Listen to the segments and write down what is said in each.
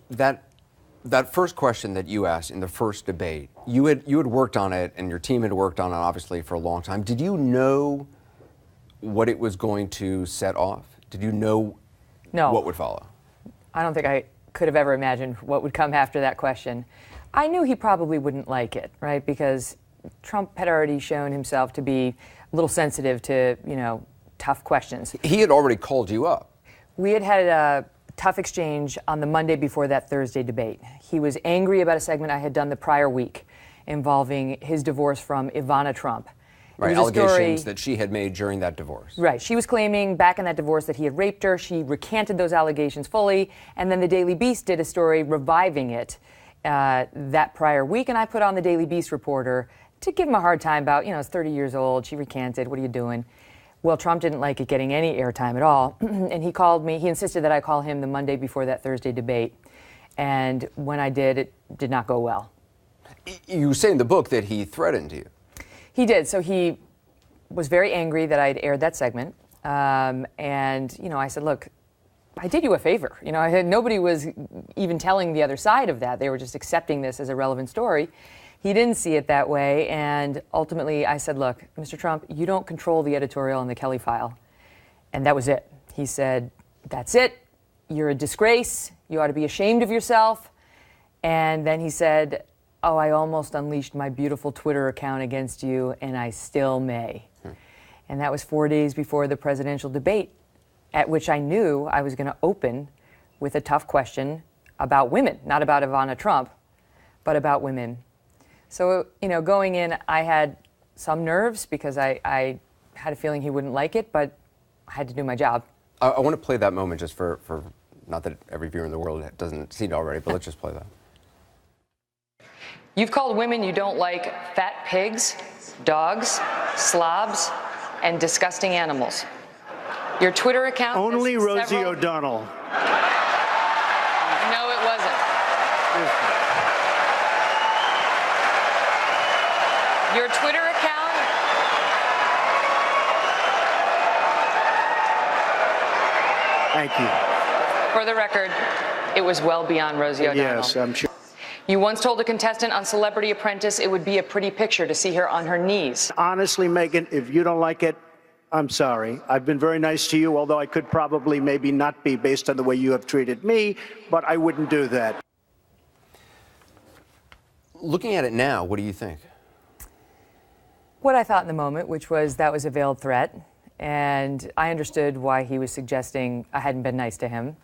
That first question that you asked in the first debate, you had worked on it, and your team had worked on it obviously for a long time. Did you know what it was going to set off? Did you know what would follow? I don't think I could have ever imagined what would come after that question. I knew he probably wouldn't like it, right? Because Trump had already shown himself to be a little sensitive to, tough questions. He had already called you up. We had had a tough exchange on the Monday before that Thursday debate. He was angry about a segment I had done the prior week involving his divorce from Ivana Trump. Right, allegations that she had made during that divorce. Right, she was claiming back in that divorce that he had raped her. She recanted those allegations fully, and then the Daily Beast did a story reviving it that prior week, and I put on the Daily Beast reporter to give him a hard time about, it's 30 years old, she recanted, what are you doing? Well, Trump didn't like it getting any airtime at all, and he called me. He insisted that I call him the Monday before that Thursday debate, and when I did, it did not go well. You say in the book that he threatened you. He did. So he was very angry that I'd aired that segment, and I said, look, I did you a favor. Nobody was even telling the other side of that. They were just accepting this as a relevant story. He didn't see it that way, and ultimately I said, look, Mr. Trump, you don't control the editorial in the Kelly file. And that was it. He said, that's it. You're a disgrace. You ought to be ashamed of yourself. And then he said, oh, I almost unleashed my beautiful Twitter account against you, and I still may. And that was 4 days before the presidential debate, at which I knew I was going to open with a tough question about women, not about Ivana Trump, but about women. So, going in, I had some nerves because I had a feeling he wouldn't like it, but I had to do my job. I want to play that moment just for not that every viewer in the world doesn't see it already, but let's just play that. You've called women you don't like fat pigs, dogs, slobs, and disgusting animals. Your Twitter account... Only Rosie O'Donnell. No, it wasn't. Your Twitter account... Thank you. For the record, it was well beyond Rosie O'Donnell. Yes, I'm sure. You once told a contestant on Celebrity Apprentice it would be a pretty picture to see her on her knees. Honestly, Megyn, if you don't like it, I'm sorry. I've been very nice to you, although I could probably maybe not be based on the way you have treated me, but I wouldn't do that. Looking at it now, what do you think? What I thought in the moment, which was that was a veiled threat, and I understood why he was suggesting I hadn't been nice to him.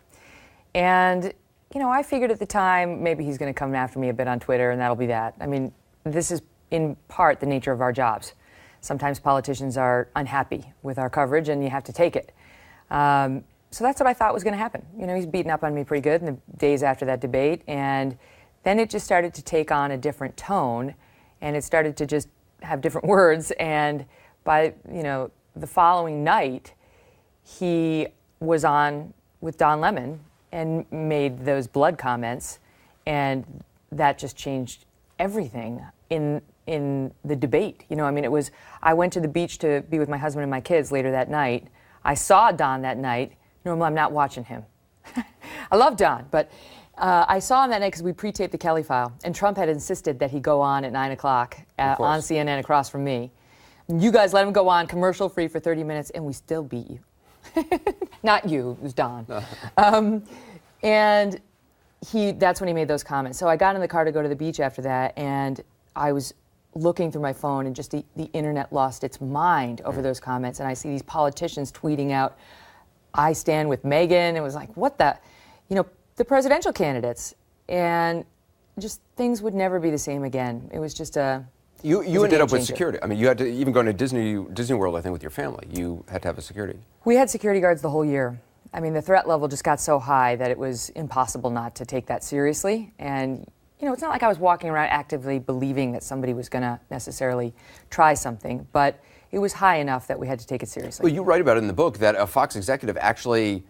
And, I figured at the time maybe he's going to come after me a bit on Twitter, and that'll be that. I mean, this is in part the nature of our jobs. Sometimes politicians are unhappy with our coverage, and you have to take it. So that's what I thought was going to happen. He's beaten up on me pretty good in the days after that debate, and then it just started to take on a different tone, and it started to just have different words. And by the following night, he was on with Don Lemon and made those blood comments, and that just changed everything in the debate. I went to the beach to be with my husband and my kids later that night. I saw Don that night. Normally I'm not watching him. I love Don, but I saw him that night because we pre-taped the Kelly file, and Trump had insisted that he go on at 9 o'clock on CNN across from me. You guys let him go on commercial-free for 30 minutes, and we still beat you. Not you, it was Don. And that's when he made those comments. So I got in the car to go to the beach after that, and I was looking through my phone, and just the internet lost its mind over those comments. And I see these politicians tweeting out, I stand with Megyn. It was like, what the, the presidential candidates. And just things would never be the same again. It was just You ended up with security. I mean, you had to even go to Disney World, I think, with your family. You had to have a security. We had security guards the whole year. I mean, the threat level just got so high that it was impossible not to take that seriously. And, it's not like I was walking around actively believing that somebody was going to necessarily try something, but it was high enough that we had to take it seriously. Well, you write about it in the book that a Fox executive actually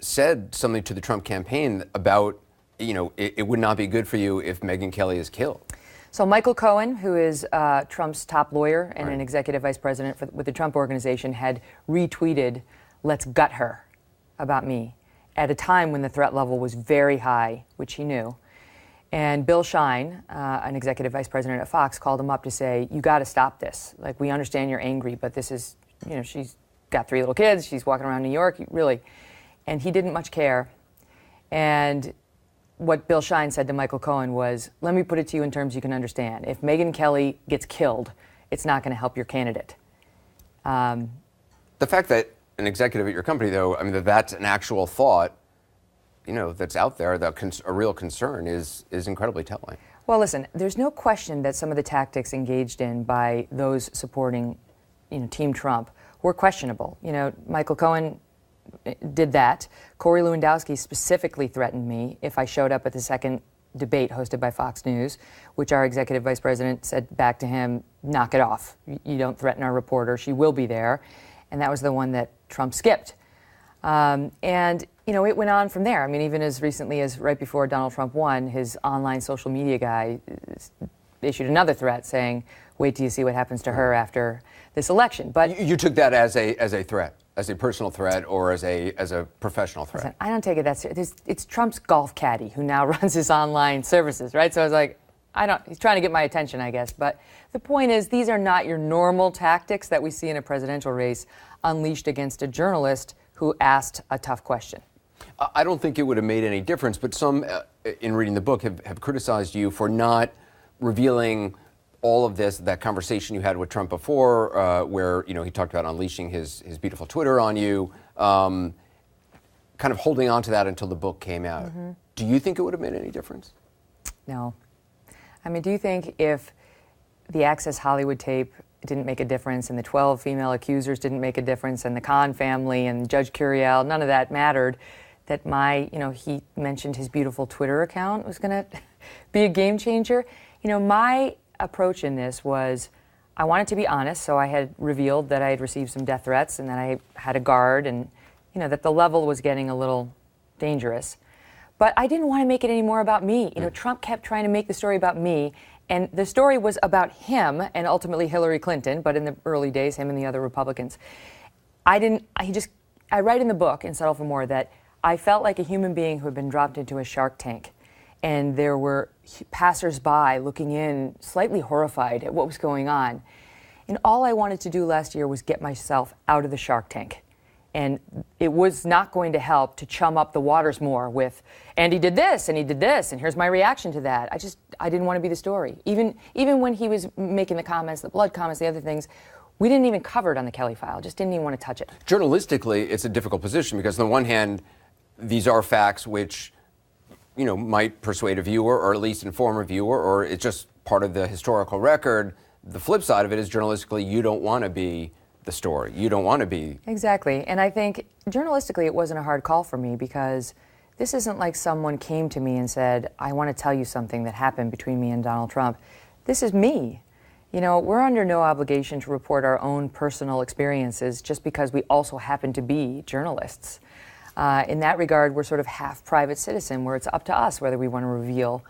said something to the Trump campaign about, it would not be good for you if Megyn Kelly is killed. So Michael Cohen, who is Trump's top lawyer and an executive vice president with the Trump Organization, had retweeted, "Let's gut her," about me. at a time when the threat level was very high, which he knew. And Bill Shine, an executive vice president at Fox, called him up to say, you got to stop this. Like, we understand you're angry, but this is, she's got 3 little kids, she's walking around New York, really. And he didn't much care. And what Bill Shine said to Michael Cohen was, let me put it to you in terms you can understand. If Megyn Kelly gets killed, it's not going to help your candidate. The fact that an executive at your company, though, I mean, that's an actual thought, that's out there, a real concern is incredibly telling. Well, listen, there's no question that some of the tactics engaged in by those supporting, Team Trump were questionable. Michael Cohen did that. Corey Lewandowski specifically threatened me if I showed up at the second debate hosted by Fox News, which our executive vice president said back to him, knock it off. You don't threaten our reporter. She will be there. And that was the one that Trump skipped. And it went on from there. I mean, even as recently as right before Donald Trump won, his online social media guy issued another threat saying, wait till you see what happens to her after this election. But you took that as a threat, as a personal threat, or as a professional threat? Listen, I don't take it that serious. It's Trump's golf caddy who now runs his online services, right? So I was like, he's trying to get my attention, I guess. But the point is, these are not your normal tactics that we see in a presidential race unleashed against a journalist who asked a tough question. I don't think it would have made any difference, but some, in reading the book, have criticized you for not revealing all of that conversation you had with Trump before, where, he talked about unleashing his beautiful Twitter on you, kind of holding on to that until the book came out. Mm-hmm. Do you think it would have made any difference? No. I mean, do you think if the Access Hollywood tape didn't make a difference and the 12 female accusers didn't make a difference and the Khan family and Judge Curiel, none of that mattered, that he mentioned his beautiful Twitter account was going to be a game changer? My approach in this was I wanted to be honest, so I had revealed that I had received some death threats and that I had a guard and, that the level was getting a little dangerous. But I didn't want to make it any more about me. Trump kept trying to make the story about me, and the story was about him and ultimately Hillary Clinton, but in the early days, him and the other Republicans. I write in the book, in Settle for More, that I felt like a human being who had been dropped into a shark tank, and there were passersby looking in, slightly horrified at what was going on. And all I wanted to do last year was get myself out of the shark tank. And it was not going to help to chum up the waters more with, and he did this, and he did this, and here's my reaction to that. I didn't want to be the story. Even when he was making the comments, the blood comments, the other things, we didn't even cover it on the Kelly file. Just didn't even want to touch it. Journalistically, it's a difficult position because on the one hand, these are facts which, might persuade a viewer or at least inform a viewer, or it's just part of the historical record. The flip side of it is journalistically, you don't want to be the story. You don't want to be. Exactly. And I think journalistically it wasn't a hard call for me because this isn't like someone came to me and said, I want to tell you something that happened between me and Donald Trump. This is me. We're under no obligation to report our own personal experiences just because we also happen to be journalists. In that regard, we're sort of half private citizen where it's up to us whether we want to reveal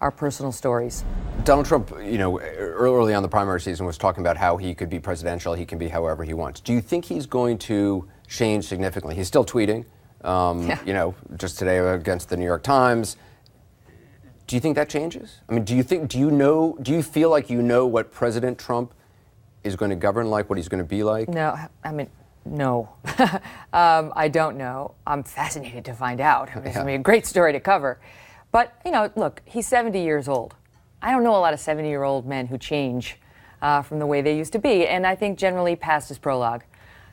our personal stories. Donald Trump, early on the primary season was talking about how he could be presidential, he can be however he wants. Do you think he's going to change significantly? He's still tweeting, just today against the New York Times. Do you think that changes? I mean, do you feel like what President Trump is going to govern like, what he's going to be like? No, no. I don't know. I'm fascinated to find out. It's going to be a great story to cover. But, look, he's 70 years old. I don't know a lot of 70-year-old men who change from the way they used to be, and I think generally past his prologue.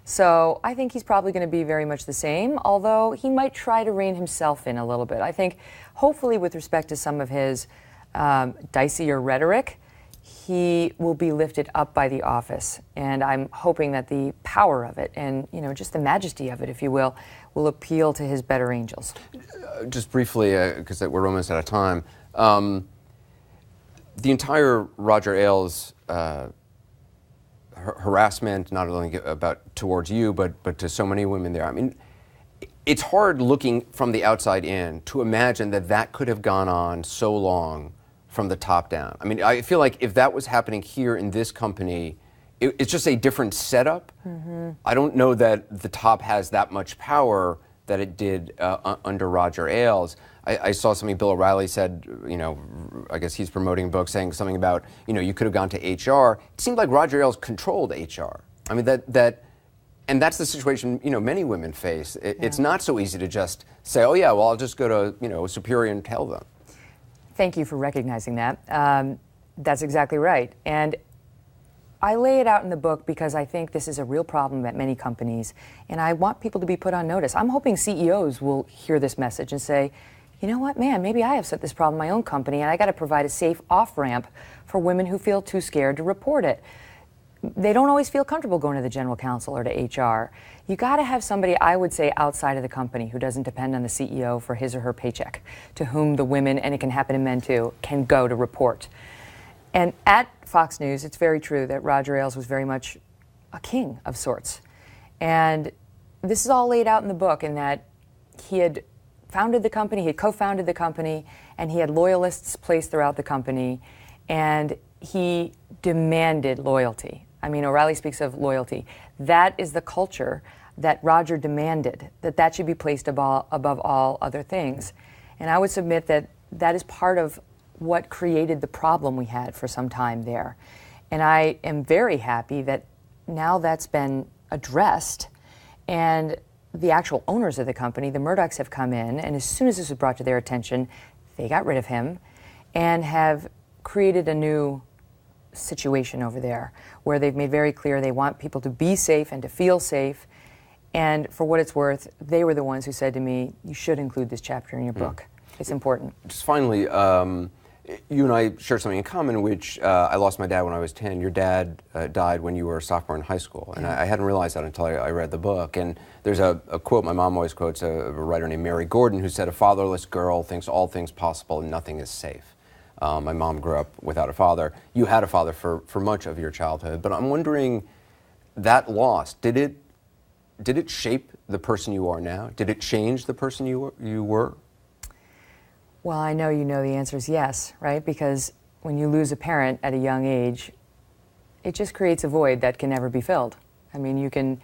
So I think he's probably going to be very much the same, although he might try to rein himself in a little bit. I think, hopefully, with respect to some of his dicier rhetoric, he will be lifted up by the office. And I'm hoping that the power of it and, just the majesty of it, if you will appeal to his better angels. Just briefly, because we're almost out of time, the entire Roger Ailes harassment, not only towards you, but to so many women there. I mean, it's hard looking from the outside in to imagine that could have gone on so long from the top down. I mean, I feel like if that was happening here in this company, it's just a different setup. Mm-hmm. I don't know that the top has that much power that it did under Roger Ailes. I saw something Bill O'Reilly said, I guess he's promoting a book saying something about, you could have gone to HR. It seemed like Roger Ailes controlled HR. I mean, and that's the situation, many women face. It's not so easy to just say, oh yeah, well, I'll just go to, a superior and tell them. Thank you for recognizing that. That's exactly right. And I lay it out in the book because I think this is a real problem at many companies, and I want people to be put on notice. I'm hoping CEOs will hear this message and say, you know what, man, maybe I have set this problem in my own company, and I got to provide a safe off-ramp for women who feel too scared to report it. They don't always feel comfortable going to the general counsel or to HR. You got to have somebody, I would say, outside of the company who doesn't depend on the CEO for his or her paycheck, to whom the women, and it can happen to men too, can go to report. And at Fox News, it's very true that Roger Ailes was very much a king of sorts. And this is all laid out in the book in that he had founded the company, he had co-founded the company, and he had loyalists placed throughout the company, and he demanded loyalty. I mean, O'Reilly speaks of loyalty. That is the culture that Roger demanded, that should be placed above all other things. And I would submit that that is part of what created the problem we had for some time there. And I am very happy that now that's been addressed, and the actual owners of the company, the Murdochs, have come in, and as soon as this was brought to their attention, they got rid of him and have created a new situation over there where they've made very clear they want people to be safe and to feel safe. And for what it's worth, they were the ones who said to me, you should include this chapter in your book. It's important. Just finally, you and I share something in common, which I lost my dad when I was 10. Your dad died when you were a sophomore in high school, and I hadn't realized that until I read the book. And there's a quote my mom always quotes, a writer named Mary Gordon, who said, a fatherless girl thinks all things possible and nothing is safe. My mom grew up without a father. You had a father for much of your childhood, but I'm wondering, that loss, did it shape the person you are now? Did it change the person you were? Well, I know you know the answer is yes, right? Because when you lose a parent at a young age, it just creates a void that can never be filled. I mean, you can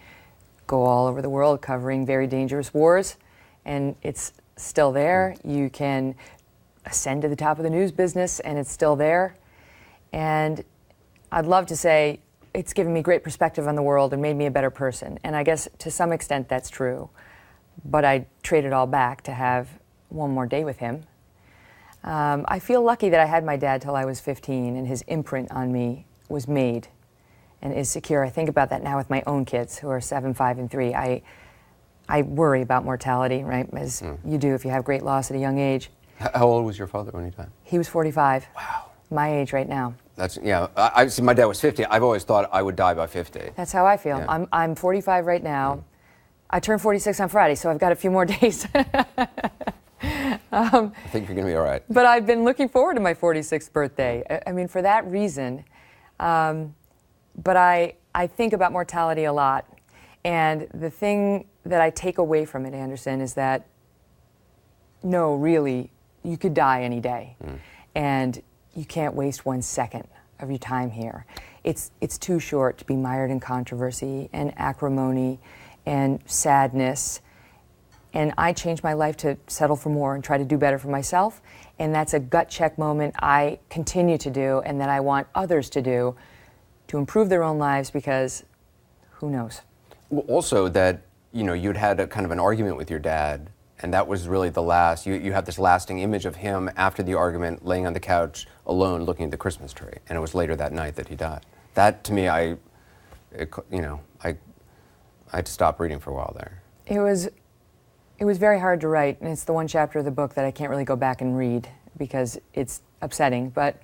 go all over the world covering very dangerous wars, and it's still there. You can ascend to the top of the news business, and it's still there. And I'd love to say it's given me great perspective on the world and made me a better person. And I guess to some extent that's true. But I trade it all back to have one more day with him. I feel lucky that I had my dad till I was 15, and his imprint on me was made and is secure. I think about that now with my own kids, who are 7, 5, and 3. I worry about mortality, right, as you do if you have great loss at a young age. How old was your father when he died? He was 45. Wow. My age right now. That's, yeah, I see. My dad was 50. I've always thought I would die by 50. That's how I feel. Yeah. I'm 45 right now. I turn 46 on Friday, so I've got a few more days. I think you're going to be all right. But I've been looking forward to my 46th birthday. I mean, for that reason. But I think about mortality a lot. And the thing that I take away from it, Anderson, is that, no, really, you could die any day. And you can't waste 1 second of your time here. It's too short to be mired in controversy and acrimony and sadness. And I changed my life to settle for more and try to do better for myself. And that's a gut check moment I continue to do, and that I want others to do, to improve their own lives, because who knows? Well, also that, you'd had a kind of an argument with your dad, and that was really the last, you have this lasting image of him after the argument laying on the couch alone looking at the Christmas tree. And it was later that night that he died. That, to me, I had to stop reading for a while there. It was very hard to write, and it's the one chapter of the book that I can't really go back and read because it's upsetting. But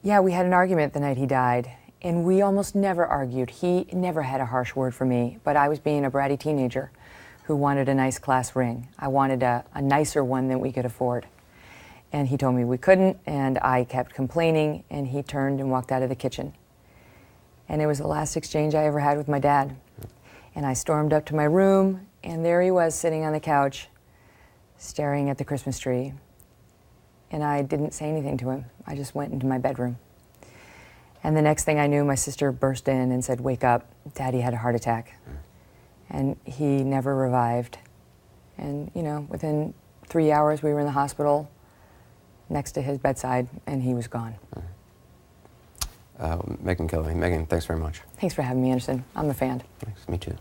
yeah, we had an argument the night he died, and we almost never argued. He never had a harsh word for me, but I was being a bratty teenager who wanted a nice class ring. I wanted a nicer one than we could afford. And he told me we couldn't, and I kept complaining, and he turned and walked out of the kitchen. And it was the last exchange I ever had with my dad. And I stormed up to my room, and there he was sitting on the couch, staring at the Christmas tree. And I didn't say anything to him. I just went into my bedroom. And the next thing I knew, my sister burst in and said, "Wake up, Daddy had a heart attack." And he never revived. And, you know, within 3 hours, we were in the hospital next to his bedside, and he was gone. Megyn Kelly. Megyn, thanks very much. Thanks for having me, Anderson. I'm a fan. Thanks. Me too.